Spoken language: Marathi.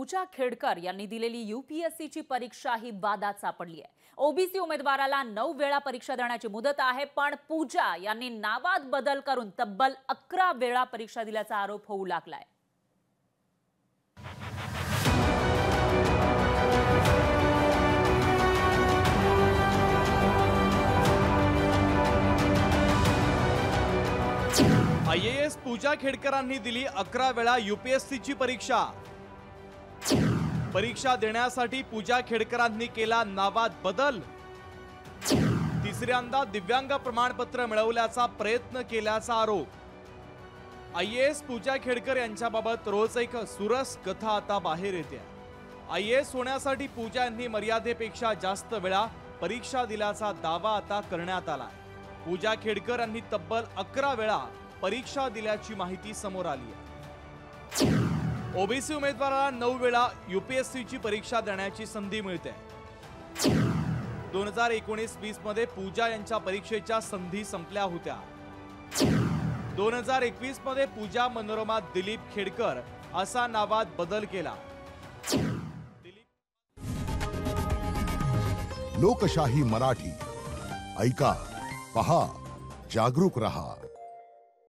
पूजा खेडकर यांनी दिलेली यूपीएससीची परीक्षा ही वादात सापडली आहे। ओबीसी उमेदवाराला 9 वेळा परीक्षा देण्याची मुदत आहे, पण पूजा यांनी नावात बदल करून तब्बल 11 वेळा परीक्षा दिल्याचा आरोप होऊ लागलाय। आयएएस पूजा खेडकरांनी दिली 11 वेळा यूपीएससीची परीक्षा। परीक्षा देण्यासाठी पूजा खेडकरांनी केला नावात बदल। तिसऱ्यांदा दिव्यांग प्रमाणपत्र मिळवल्याचा प्रयत्न केल्याचा आरोप। आयएएस पूजा खेडकर यांच्याबाबत रोज एक सुरस कथा आता बाहेर येते। आयएएस होण्यासाठी पूजा यांनी मर्यादेपेक्षा जास्त वेळा परीक्षा दिल्याचा दावा आता करण्यात आला। पूजा खेडकर यांनी तब्बल 11 वेळा परीक्षा दिल्याची माहिती समोर आली आहे। ओबीसी उमेदवाराला 9 वेळा यूपीएससीची परीक्षा देण्याची संधी मिळते। 2019-20 मध्ये पूजा यांच्या परीक्षेच्या संधी संपल्या होत्या। 2021 मध्ये पूजा मनोरमा दिलीप खेडकर असा नावात बदल केला। लोकशाही मराठी ऐका, पहा, जागरूक रहा।